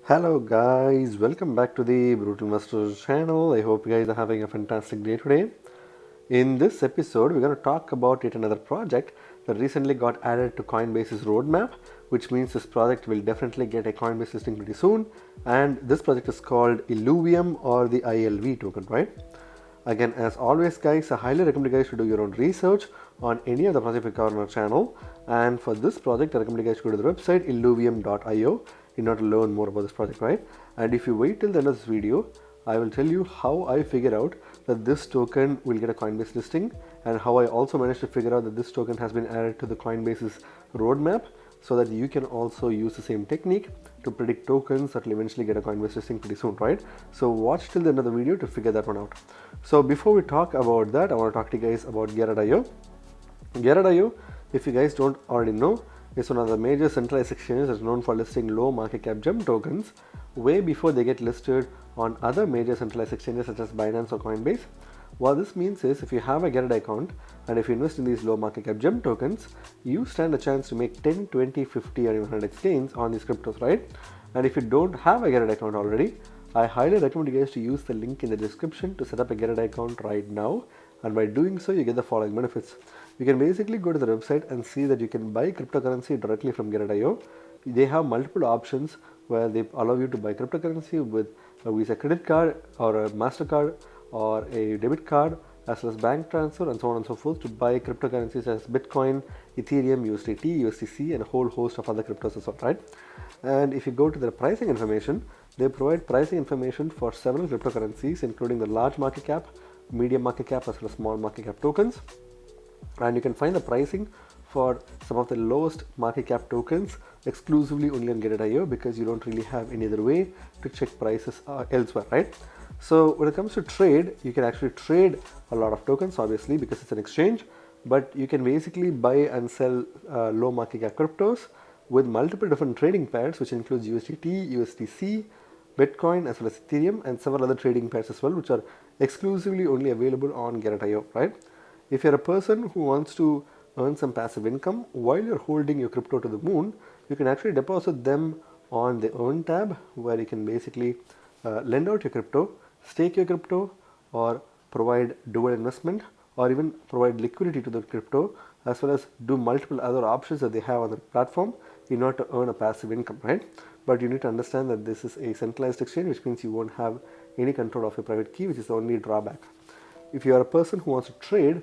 Hello guys, welcome back to the Brutal Masters channel. I hope you guys are having a fantastic day today. In this episode, we're going to talk about yet another project that recently got added to Coinbase's roadmap, which means this project will definitely get a Coinbase listing pretty soon. And this project is called Illuvium or the ILV token, right? Again, as always guys, I highly recommend you guys to do your own research on any of the projects we cover on our channel. And for this project, I recommend you guys to go to the website illuvium.io in order to learn more about this project, right? And if you wait till the end of this video, I will tell you how I figured out that this token will get a Coinbase listing and how I also managed to figure out that this token has been added to the Coinbase's roadmap so that you can also use the same technique to predict tokens that will eventually get a Coinbase listing pretty soon, right? So watch till the end of the video to figure that one out. So before we talk about that, I want to talk to you guys about Gerard.io. Gerard.io, if you guys don't already know, is one of the major centralized exchanges that's known for listing low market cap gem tokens way before they get listed on other major centralized exchanges such as Binance or Coinbase. What this means is if you have a Gerard account and if you invest in these low market cap gem tokens, you stand a chance to make 10, 20, 50 or even 100x gains on these cryptos, right? And if you don't have a Gerard account already, I highly recommend you guys to use the link in the description to set up a Gerard account right now. And by doing so, you get the following benefits. You can basically go to the website and see that you can buy cryptocurrency directly from Gerard.io. They have multiple options where they allow you to buy cryptocurrency with a Visa credit card or a MasterCard or a debit card as well as bank transfer and so on and so forth to buy cryptocurrencies as Bitcoin, Ethereum, USDT, USDC and a whole host of other cryptos as well, right? And if you go to the pricing information, they provide pricing information for several cryptocurrencies including the large market cap, medium market cap as well as small market cap tokens. And you can find the pricing for some of the lowest market cap tokens exclusively only on Gerard.io because you don't really have any other way to check prices elsewhere, right? So when it comes to trade, you can actually trade a lot of tokens obviously because it's an exchange, but you can basically buy and sell low market cap cryptos with multiple different trading pairs, which includes USDT, USDC, Bitcoin as well as Ethereum and several other trading pairs as well, which are exclusively only available on Gerard.io, right? If you're a person who wants to earn some passive income while you're holding your crypto to the moon, you can actually deposit them on the Earn tab where you can basically lend out your crypto, stake your crypto, or provide dual investment, or even provide liquidity to the crypto, as well as do multiple other options that they have on the platform in order to earn a passive income, right? But you need to understand that this is a centralized exchange, which means you won't have any control of your private key, which is the only drawback. If you are a person who wants to trade,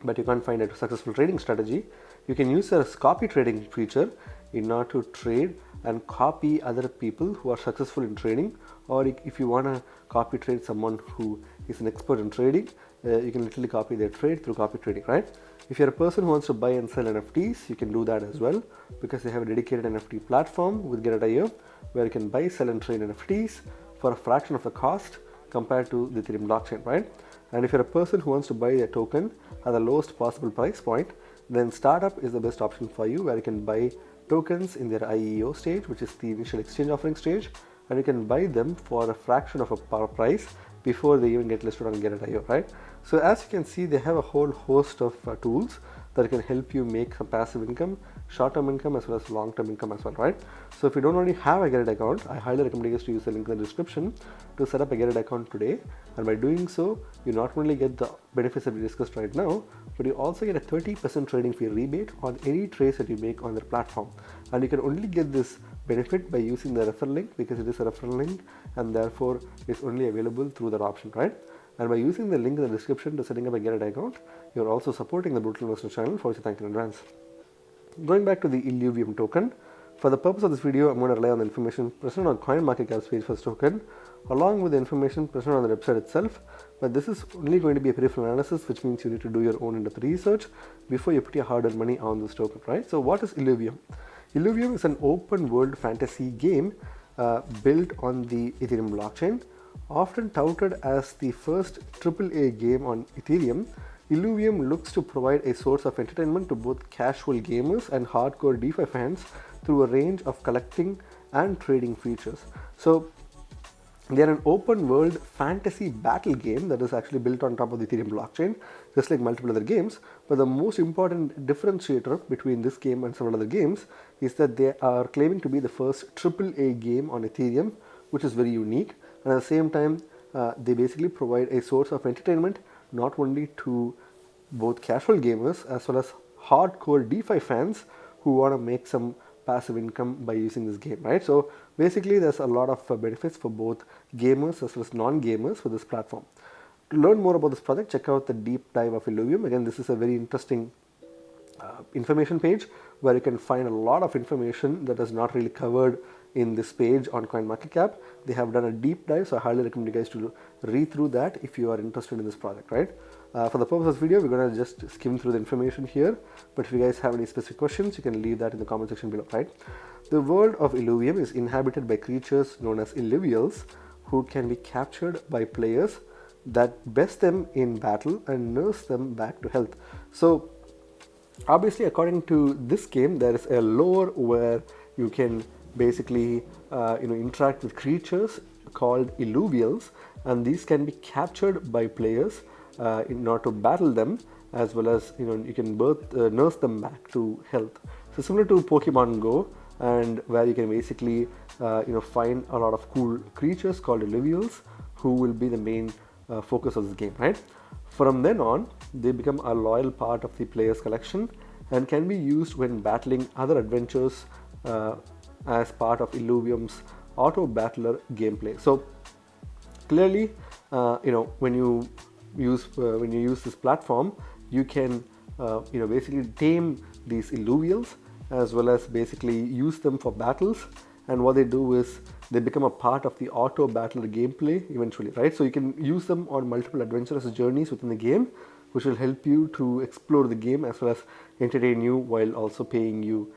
but you can't find a successful trading strategy, you can use a copy trading feature in order to trade and copy other people who are successful in trading. Or if you want to copy trade someone who is an expert in trading, you can literally copy their trade through copy trading, right? If you're a person who wants to buy and sell NFTs, you can do that as well because they have a dedicated NFT platform with Gerard.io where you can buy, sell and trade NFTs for a fraction of the cost compared to the Ethereum blockchain, right? And if you're a person who wants to buy a token at the lowest possible price point, then startup is the best option for you where you can buy tokens in their IEO stage, which is the initial exchange offering stage, and you can buy them for a fraction of a price before they even get listed on Gerard.io, right? So as you can see, they have a whole host of tools that can help you make some passive income, short-term income as well as long-term income as well, right? So if you don't already have a Gerard account, I highly recommend you guys to use the link in the description to set up a Gerard account today. And by doing so, you not only get the benefits that we discussed right now, but you also get a 30% trading fee rebate on any trades that you make on their platform. And you can only get this benefit by using the referral link because it is a referral link and therefore it's only available through that option, right? And by using the link in the description to setting up a Gerard account, you're also supporting the Brutal Investor channel, for which I thank you in advance. Going back to the Illuvium token, for the purpose of this video, I'm going to rely on the information present on CoinMarketCap's page for this token, along with the information present on the website itself. But this is only going to be a peripheral analysis, which means you need to do your own in-depth research before you put your hard-earned money on this token, right? So what is Illuvium? Illuvium is an open world fantasy game built on the Ethereum blockchain. Often touted as the first AAA game on Ethereum, Illuvium looks to provide a source of entertainment to both casual gamers and hardcore DeFi fans through a range of collecting and trading features. So They are an open world fantasy battle game that is actually built on top of the Ethereum blockchain, just like multiple other games. But the most important differentiator between this game and several other games is that they are claiming to be the first AAA game on Ethereum, which is very unique. And at the same time, they basically provide a source of entertainment not only to both casual gamers as well as hardcore DeFi fans who want to make some passive income by using this game, right? So basically there's a lot of benefits for both gamers as well as non-gamers for this platform. To learn more about this project, check out the deep dive of Illuvium. Again, this is a very interesting information page where you can find a lot of information that is not really covered in this page on CoinMarketCap. They have done a deep dive, so I highly recommend you guys to read through that if you are interested in this project, right? For the purpose of this video, we're going to just skim through the information here, but if you guys have any specific questions, you can leave that in the comment section below, right? The world of Illuvium is inhabited by creatures known as Illuvials who can be captured by players that best them in battle and nurse them back to health. So obviously, according to this game, there is a lore where you can basically interact with creatures called Illuvials, and these can be captured by players in order to battle them, as well as you can nurse them back to health. So similar to Pokemon Go, and where you can basically find a lot of cool creatures called Illuvials who will be the main focus of this game, right? From then on, they become a loyal part of the player's collection and can be used when battling other adventures as part of Illuvium's auto battler gameplay. So clearly, when you use this platform, you can basically tame these Illuvials as well as basically use them for battles. And what they do is they become a part of the auto battler gameplay eventually, right? So you can use them on multiple adventurous journeys within the game, which will help you to explore the game as well as entertain you while also paying you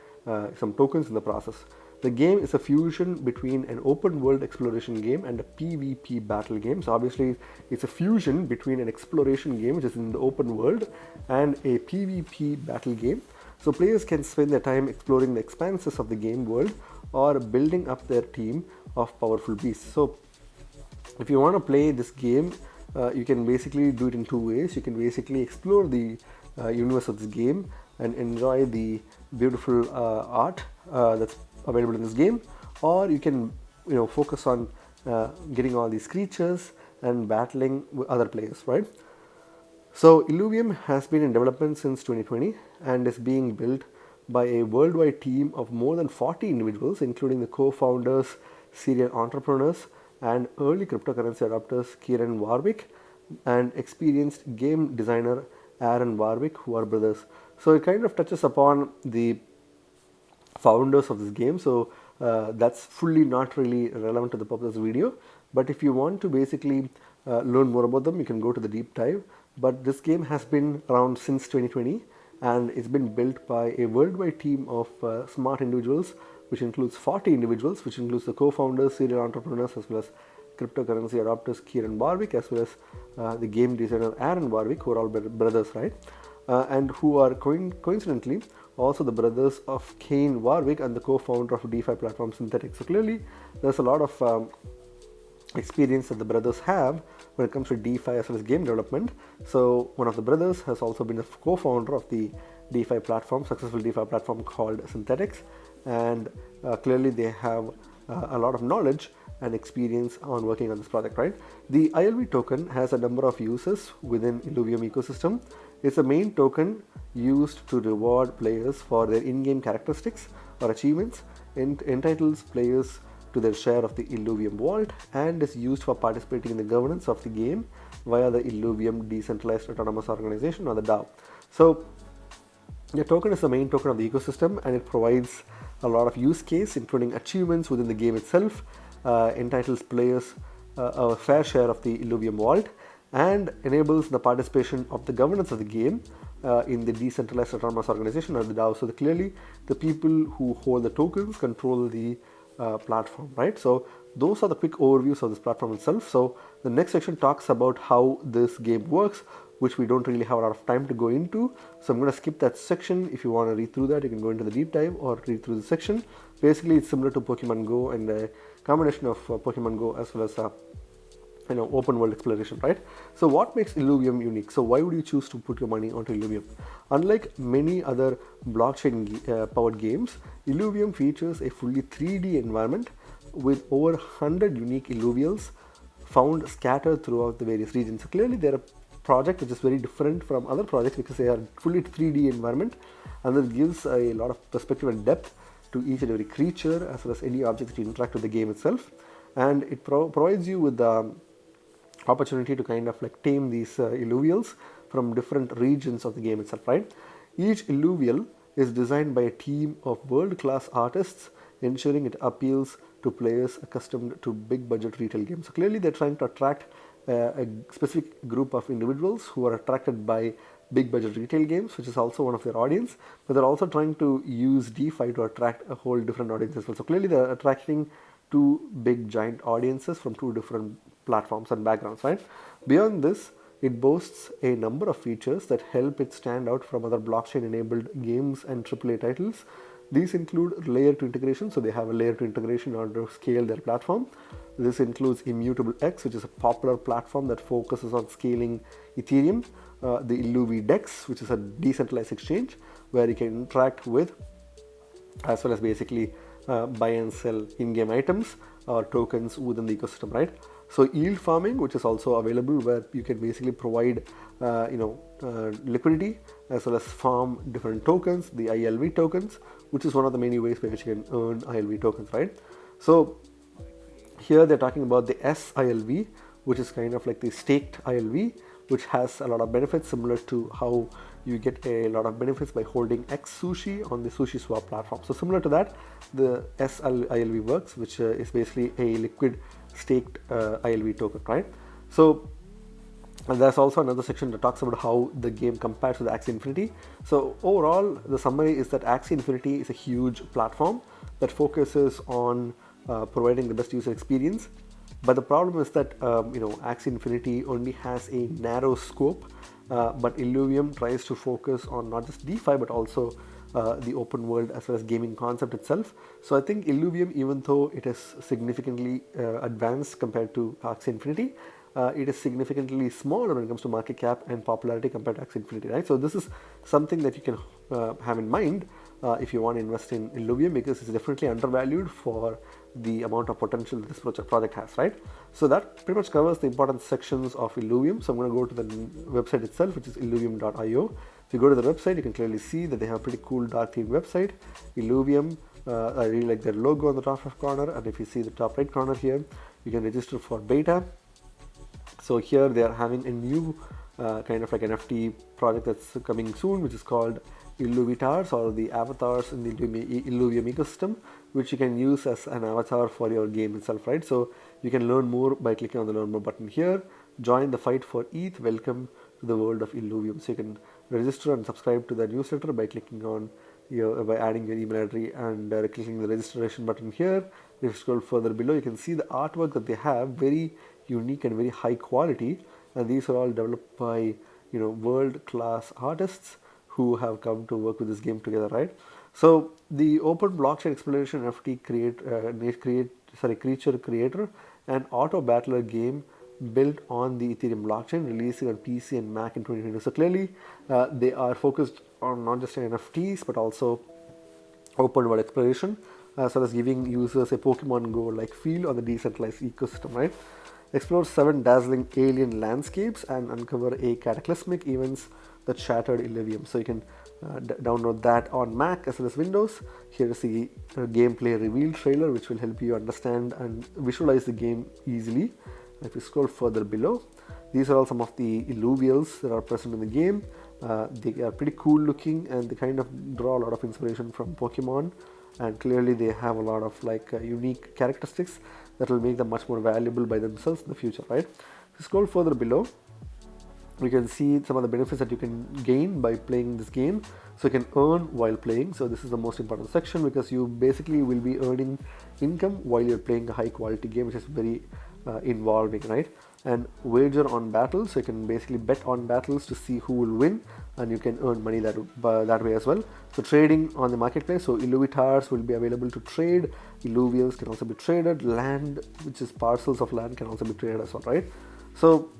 some tokens in the process. The game is a fusion between an open world exploration game and a PvP battle game. So obviously it's a fusion between an exploration game, which is in the open world, and a PvP battle game. So players can spend their time exploring the expanses of the game world or building up their team of powerful beasts. So if you want to play this game, you can basically do it in two ways. You can basically explore the universe of this game and enjoy the beautiful art that's available in this game, or you can focus on getting all these creatures and battling with other players, right? So Illuvium has been in development since 2020 and is being built by a worldwide team of more than 40 individuals, including the co-founders, serial entrepreneurs, and early cryptocurrency adopters Kieran Warwick and experienced game designer Aaron Warwick, who are brothers. So it kind of touches upon the founders of this game, so that's fully not really relevant to the purpose of this video. But if you want to basically learn more about them, you can go to the deep dive. But this game has been around since 2020 and it's been built by a worldwide team of smart individuals, which includes 40 individuals, which includes the co-founders, serial entrepreneurs, as well as cryptocurrency adopters Kieran Warwick, as well as the game designer Aaron Warwick, who are all brothers, right? And who are coincidentally also the brothers of Kaale Warwick and the co-founder of DeFi platform Synthetics. So clearly there's a lot of experience that the brothers have when it comes to DeFi as well as game development. So one of the brothers has also been a co-founder of the DeFi platform, successful DeFi platform called Synthetics, and clearly they have a lot of knowledge and experience on working on this project, right? The ILV token has a number of uses within Illuvium ecosystem. It's a main token used to reward players for their in-game characteristics or achievements, entitles players to their share of the Illuvium vault, and is used for participating in the governance of the game via the Illuvium Decentralized Autonomous Organization, or the DAO. So the token is the main token of the ecosystem, and it provides a lot of use case, including achievements within the game itself, entitles players a fair share of the Illuvium vault, and enables the participation of the governance of the game in the Decentralized Autonomous Organization, or the DAO. So clearly the people who hold the tokens control the platform, right? So those are the quick overviews of this platform itself. So the next section talks about how this game works, which we don't really have a lot of time to go into. So I'm going to skip that section. If you want to read through that, you can go into the deep dive or read through the section. Basically, it's similar to Pokemon Go and a combination of Pokemon Go as well as open world exploration, right? So what makes Illuvium unique? So why would you choose to put your money onto Illuvium? Unlike many other blockchain powered games, Illuvium features a fully 3D environment with over 100 unique Illuvials found scattered throughout the various regions. So clearly they're a project which is very different from other projects because they are fully 3D environment, and this gives a lot of perspective and depth to each and every creature as well as any object that you interact with the game itself. And it provides you with the opportunity to kind of like tame these illuvials from different regions of the game itself, right? Each illuvial is designed by a team of world-class artists, ensuring it appeals to players accustomed to big budget retail games. So clearly they're trying to attract a specific group of individuals who are attracted by big budget retail games, which is also one of their audience, but they're also trying to use DeFi to attract a whole different audience as well. So clearly they're attracting two big giant audiences from two different platforms and backgrounds, right? Beyond this, it boasts a number of features that help it stand out from other blockchain enabled games and AAA titles. These include layer 2 integration, so they have a layer 2 integration in order to scale their platform. This includes Immutable X, which is a popular platform that focuses on scaling Ethereum. The Illuvi Dex, which is a decentralized exchange where you can interact with as well as basically buy and sell in-game items or tokens within the ecosystem, right? So yield farming, which is also available, where you can basically provide liquidity as well as farm different tokens, the ILV tokens, which is one of the many ways by which you can earn ILV tokens, right? So here they're talking about the SILV, which is kind of like the staked ILV, which has a lot of benefits similar to how you get a lot of benefits by holding X sushi on the Sushi Swap platform. So similar to that, the SILV works, which is basically a liquid staked ILV token, right? So and there's also another section that talks about how the game compares to the Axie Infinity. So overall, the summary is that Axie Infinity is a huge platform that focuses on providing the best user experience. But the problem is that Axie Infinity only has a narrow scope, but Illuvium tries to focus on not just DeFi but also the open world as well as gaming concept itself. So I think Illuvium, even though it is significantly advanced compared to Axie Infinity, it is significantly smaller when it comes to market cap and popularity compared to Axie Infinity, right? So this is something that you can have in mind if you want to invest in Illuvium, because it's definitely undervalued for the amount of potential that this project has, right? So that pretty much covers the important sections of Illuvium. So I'm going to go to the website itself, which is illuvium.io. If you go to the website, you can clearly see that they have a pretty cool dark theme website. Illuvium, I really like their logo on the top left corner, and if you see the top right corner here, you can register for beta. So here they are having a new kind of like NFT project that's coming soon, which is called Illuvitars, or the avatars in the Illuvium ecosystem, which you can use as an avatar for your game itself, right? So you can learn more by clicking on the learn more button here. Join the fight for ETH. Welcome to the world of Illuvium. So you can register and subscribe to the newsletter by clicking on by adding your email address and clicking the registration button here. If you scroll further below, you can see the artwork that they have, very unique and very high quality, and these are all developed by world-class artists who have come to work with this game together, right? So the open blockchain exploration NFT creature creator and auto battler game built on the Ethereum blockchain, releasing on PC and Mac in 2022. So clearly they are focused on not just NFTs but also open world exploration, as well as giving users a Pokemon Go like feel on the decentralized ecosystem, right? Explore 7 dazzling alien landscapes and uncover a cataclysmic events that shattered Illuvium. So you can download that on Mac as well as Windows. Here is the gameplay reveal trailer, which will help you understand and visualize the game easily. If you scroll further below, these are all some of the Illuvials that are present in the game. They are pretty cool looking, and they kind of draw a lot of inspiration from Pokemon, and clearly they have a lot of unique characteristics that will make them much more valuable by themselves in the future, right? If you scroll further below, you can see some of the benefits that you can gain by playing this game. So you can earn while playing. So this is the most important section, because you basically will be earning income while you're playing a high quality game, which is very involving, right? And wager on battles, so you can basically bet on battles to see who will win, and you can earn money that way as well. So trading on the marketplace, so Illuvitars will be available to trade, Illuviums can also be traded, land, which is parcels of land, can also be traded as well, right? So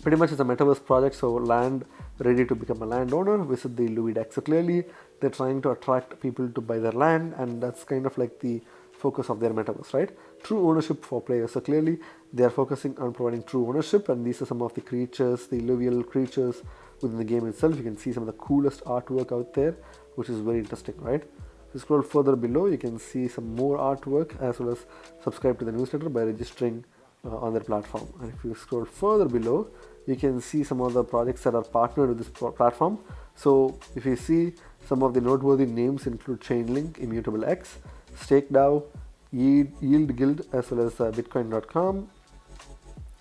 pretty much it's a metaverse project, so land ready to become a landowner, visit the Illuvi deck. So clearly they're trying to attract people to buy their land, and that's kind of like the focus of their metaverse, right? True ownership for players. So clearly they are focusing on providing true ownership, and these are some of the creatures, the illuvial creatures within the game itself. You can see some of the coolest artwork out there, which is very interesting, right? If you scroll further below, you can see some more artwork, as well as subscribe to the newsletter by registering on their platform. And if you scroll further below, you can see some of the projects that are partnered with this platform. So if you see, some of the noteworthy names include Chainlink, Immutable X, StakeDAO, Yield Guild, as well as Bitcoin.com,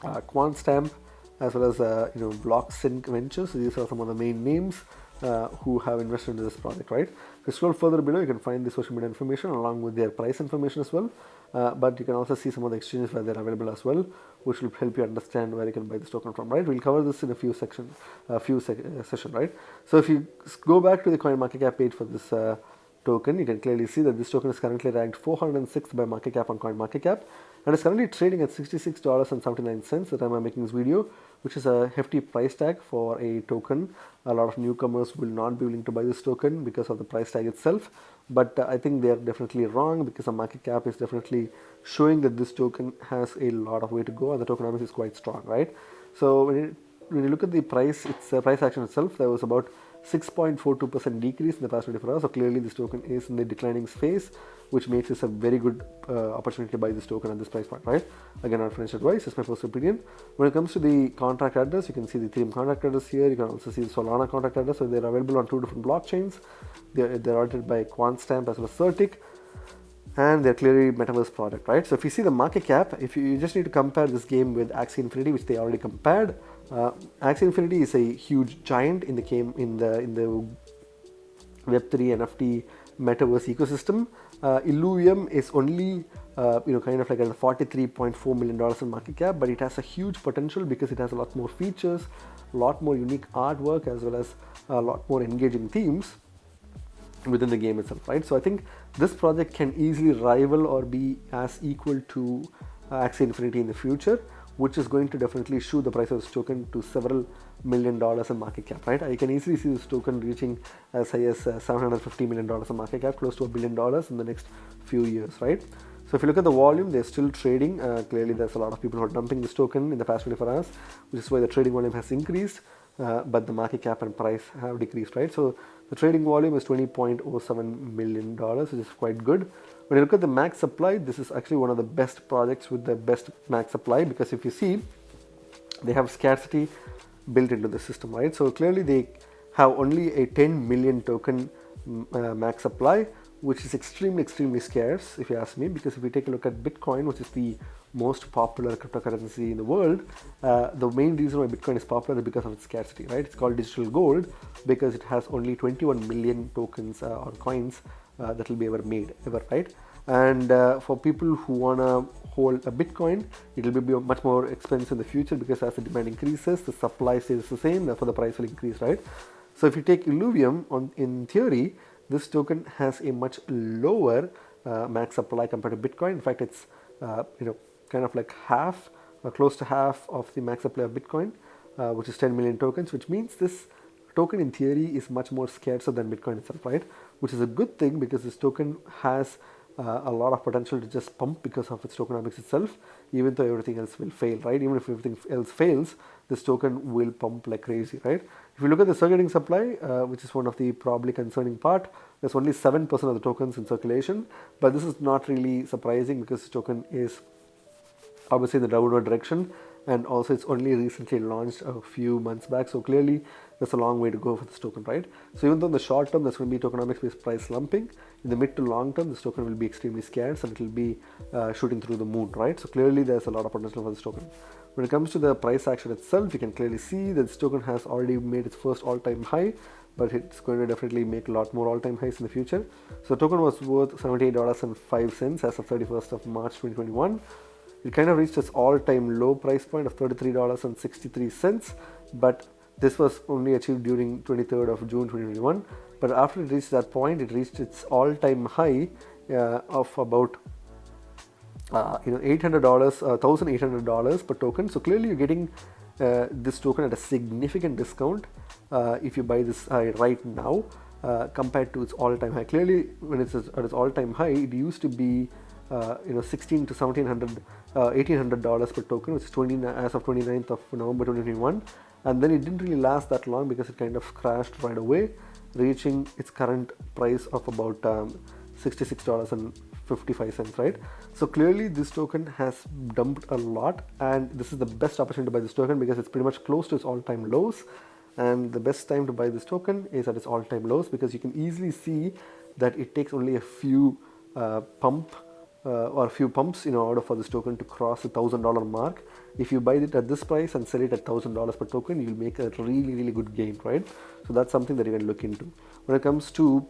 QuantStamp, as well as BlockSync Ventures. So these are some of the main names who have invested in this project, right? If you scroll further below, you can find the social media information along with their price information as well. But you can also see some of the exchanges where they're available as well, which will help you understand where you can buy this token from, right? We'll cover this in a few session, right? So if you go back to the CoinMarketCap page for this token, you can clearly see that this token is currently ranked 406th by market cap on CoinMarketCap, and is currently trading at $66.79 at the time I'm making this video, which is a hefty price tag for a token. A lot of newcomers will not be willing to buy this token because of the price tag itself, but I think they are definitely wrong, because the market cap is definitely showing that this token has a lot of way to go, and the tokenomics is quite strong, right? So when you look at the price, its price action itself, there was about 6.42% decrease in the past 24 hours. So clearly this token is in the declining phase, which makes this a very good opportunity to buy this token at this price point, right? Again, not financial advice, it's my personal opinion. When it comes to the contract address, you can see the Ethereum contract address here. You can also see the Solana contract address. So they're available on 2 different blockchains. They're audited by QuantStamp as well as Certic, and they're clearly metaverse product, right? So if you see the market cap, if you just need to compare this game with Axie Infinity, which they already compared. Axie Infinity is a huge giant in the game, in the Web3 NFT metaverse ecosystem. Illuvium is only kind of like at $43.4 million in market cap, but it has a huge potential because it has a lot more features, a lot more unique artwork, as well as a lot more engaging themes within the game itself, right? So I think this project can easily rival or be as equal to Axie Infinity in the future, which is going to definitely shoot the price of this token to several $1 million in market cap, right? I can easily see this token reaching as high as $750 million in market cap, close to $1 billion in the next few years, right? So if you look at the volume, they're still trading. Clearly, there's a lot of people who are dumping this token in the past 24 hours, which is why the trading volume has increased, but the market cap and price have decreased, right? So the trading volume is $20.07 million, which is quite good. When you look at the max supply, this is actually one of the best projects with the best max supply, because if you see, they have scarcity built into the system, right? So clearly they have only a 10 million token max supply, which is extremely scarce if you ask me, because if you take a look at Bitcoin, which is the most popular cryptocurrency in the world, the main reason why Bitcoin is popular is because of its scarcity, right? It's called digital gold because it has only 21 million tokens or coins that will be ever made, right? And for people who want to hold a Bitcoin, it will be much more expensive in the future, because as the demand increases, the supply stays the same, therefore the price will increase, right? So if you take Illuvium, in theory, this token has a much lower max supply compared to Bitcoin. In fact, it's kind of like half, or close to half of the max supply of Bitcoin, which is 10 million tokens, which means this token in theory is much more scarcer than Bitcoin itself, right? Which is a good thing, because this token has a lot of potential to just pump because of its tokenomics itself, even though everything else will fail, right? Even if everything else fails, this token will pump like crazy, right? If you look at the circulating supply, which is one of the probably concerning part, there's only 7% of the tokens in circulation, but this is not really surprising, because this token is obviously in the downward direction, and also it's only recently launched a few months back, so clearly there's a long way to go for this token, right? So even though in the short term there's going to be tokenomics based price slumping, in the mid to long term this token will be extremely scarce, and it will be shooting through the moon, right? So clearly there's a lot of potential for this token. When it comes to the price action itself, you can clearly see that this token has already made its first all-time high, but it's going to definitely make a lot more all-time highs in the future. So the token was worth $78.05 as of 31st of March 2021. It kind of reached its all-time low price point of $33.63, but this was only achieved during 23rd of June 2021. But after it reached that point, it reached its all-time high of about $800, $1,800 per token. So clearly you're getting this token at a significant discount if you buy this right now compared to its all-time high. Clearly, when it's at its all-time high, it used to be $1,600 to $1,700, $1,800 per token, which is as of 29th of November 2021, and then it didn't really last that long because it kind of crashed right away, reaching its current price of about $66.55, right? So clearly this token has dumped a lot, and this is the best opportunity to buy this token because it's pretty much close to its all-time lows. And the best time to buy this token is at its all-time lows, because you can easily see that it takes only a few pumps in order for this token to cross the $1,000 mark. If you buy it at this price and sell it at $1,000 per token, you'll make a really good gain, right? So that's something that you can look into. When it comes to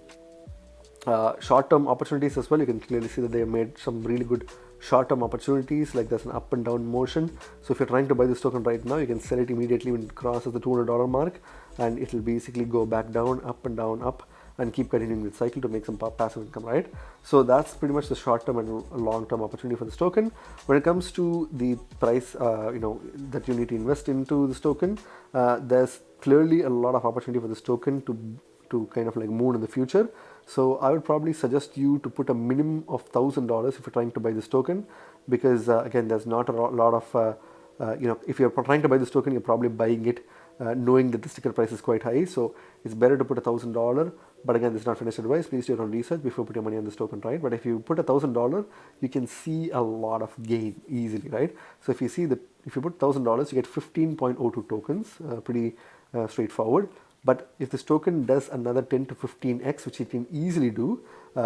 short-term opportunities as well, you can clearly see that they have made some really good short-term opportunities, like there's an up and down motion. So if you're trying to buy this token right now, you can sell it immediately when it crosses the $200 mark, and it will basically go back down, up and down, up, and keep continuing the cycle to make some passive income, right? So that's pretty much the short-term and long-term opportunity for this token. When it comes to the price, that you need to invest into this token, there's clearly a lot of opportunity for this token to kind of like move in the future. So I would probably suggest you to put a minimum of $1,000 if you're trying to buy this token, because again, there's not a lot of if you're trying to buy this token, you're probably buying it knowing that the sticker price is quite high. So it's better to put $1,000. But again, this is not finished advice. Please do your own research before putting your money on this token, right? But if you put $1,000, you can see a lot of gain easily, right? So if you put $1,000, you get 15.02 tokens, pretty straightforward. But if this token does another 10 to 15x, which it can easily do,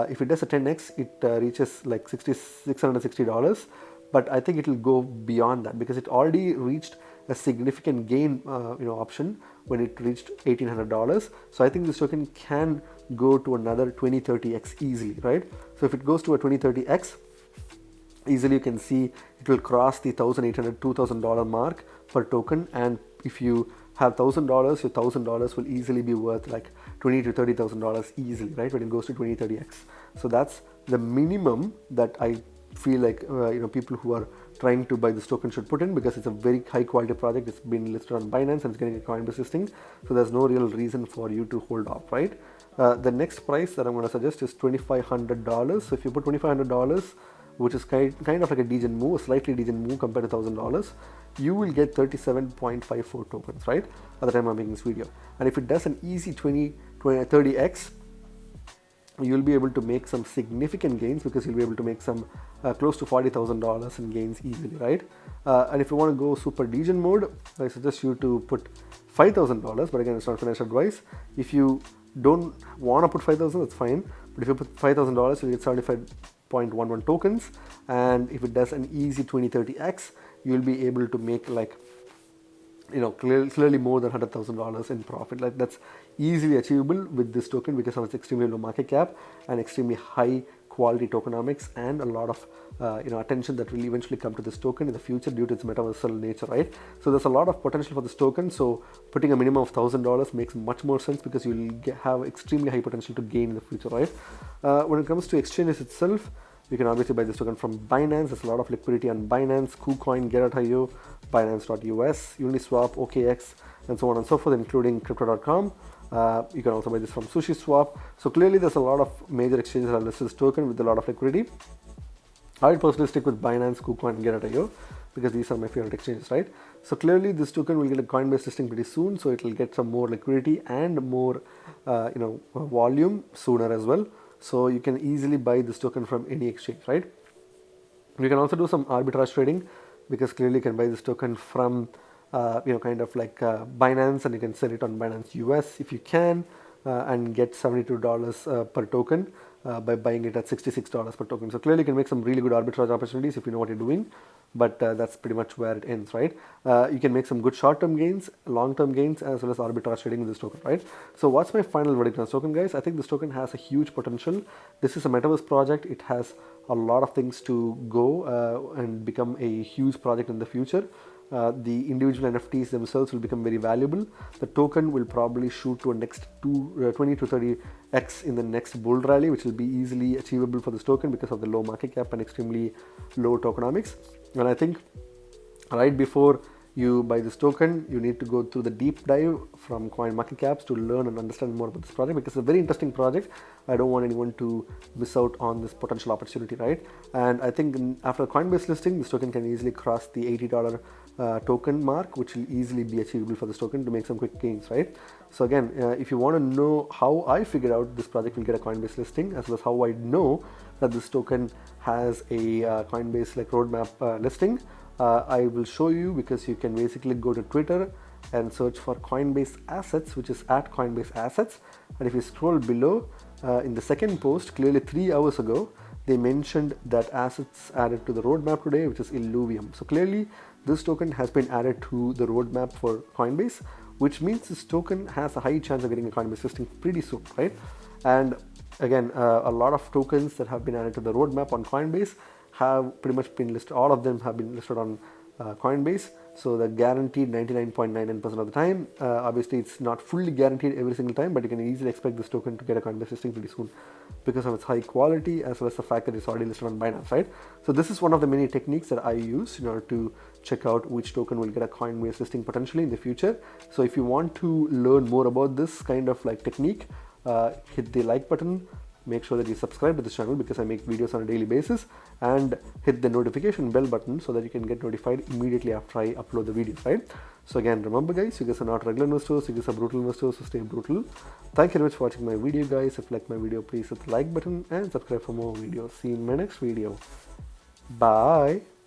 if it does a 10x, it reaches like $660. But I think it will go beyond that, because it already reached a significant gain option when it reached $1,800. So I think this token can go to another 20-30x easily, right? So if it goes to a 20-30x, easily you can see it will cross the $1,800, $2,000 mark per token. And if you have $1,000, your $1,000 will easily be worth like $20,000 to $30,000 easily, right? When it goes to 20-30x. So that's the minimum that I feel like people who are trying to buy this token should put in, because it's a very high quality project. It's been listed on Binance and it's getting a Coinbase listing, so there's no real reason for you to hold off, right? The next price that I'm going to suggest is $2,500. So if you put $2,500, which is kind of like a degen move, a slightly degen move compared to $1,000, you will get 37.54 tokens, right? At the time I'm making this video. And if it does an easy 30x, you'll be able to make some significant gains, because you'll be able to make some close to $40,000 in gains easily, right? And if you want to go super degen mode, I suggest you to put $5,000, but again, it's not financial advice. If you don't want to put $5,000, that's fine. But if you put $5,000, you'll get 75.11 tokens. And if it does an easy 20-30x, you'll be able to make like clearly more than $100,000 in profit. Like that's easily achievable with this token, because of its extremely low market cap and extremely high quality tokenomics, and a lot of attention that will eventually come to this token in the future due to its metaversal nature, right? So there's a lot of potential for this token. So putting a minimum of $1,000 makes much more sense, because you'll have extremely high potential to gain in the future, right? When it comes to exchanges itself, you can obviously buy this token from Binance. There's a lot of liquidity on Binance, KuCoin, Get.io, Binance.us, Uniswap, OKX, and so on and so forth, including Crypto.com. You can also buy this from SushiSwap. So clearly there's a lot of major exchanges that have listed this token with a lot of liquidity. I would personally stick with Binance, KuCoin, and Get.io, because these are my favorite exchanges, right? So clearly this token will get a Coinbase listing pretty soon, so it will get some more liquidity and more volume sooner as well. So you can easily buy this token from any exchange, right? You can also do some arbitrage trading, because clearly you can buy this token from Binance, and you can sell it on Binance US if you can, and get $72 per token by buying it at $66 per token. So clearly you can make some really good arbitrage opportunities if you know what you're doing, but that's pretty much where it ends, right? You can make some good short-term gains, long-term gains, as well as arbitrage trading with this token, right? So what's my final verdict on this token, guys? I think this token has a huge potential. This is a metaverse project. It has a lot of things to go and become a huge project in the future. The individual NFTs themselves will become very valuable. The token will probably shoot to a next 20 to 30x in the next bull rally, which will be easily achievable for this token because of the low market cap and extremely low tokenomics. And I think right before you buy this token, you need to go through the deep dive from coin market caps to learn and understand more about this project, because it's a very interesting project. I don't want anyone to miss out on this potential opportunity, right? And I think after Coinbase listing, this token can easily cross the $80 token mark, which will easily be achievable for this token to make some quick gains, right? So again, if you want to know how I figured out this project will get a Coinbase listing, as well as how I know that this token has a Coinbase like roadmap listing, I will show you, because you can basically go to Twitter and search for Coinbase Assets, which is at Coinbase Assets. And if you scroll below, in the second post, clearly 3 hours ago, they mentioned that assets added to the roadmap today, which is Illuvium. So clearly this token has been added to the roadmap for Coinbase, which means this token has a high chance of getting a Coinbase listing pretty soon, right? And again, a lot of tokens that have been added to the roadmap on Coinbase have pretty much been listed. All of them have been listed on Coinbase. So they're guaranteed 99.99% of the time. Obviously, it's not fully guaranteed every single time, but you can easily expect this token to get a Coinbase listing pretty soon because of its high quality, as well as the fact that it's already listed on Binance, right? So this is one of the many techniques that I use in order to check out which token will get a Coinbase listing potentially in the future. So if you want to learn more about this kind of like technique, hit the like button. Make sure that you subscribe to this channel, because I make videos on a daily basis, and hit the notification bell button so that you can get notified immediately after I upload the videos, right? So again, remember guys, you guys are not regular investors, you guys are brutal investors, so stay brutal. Thank you very much for watching my video guys. If you like my video, please hit the like button and subscribe for more videos. See you in my next video. Bye.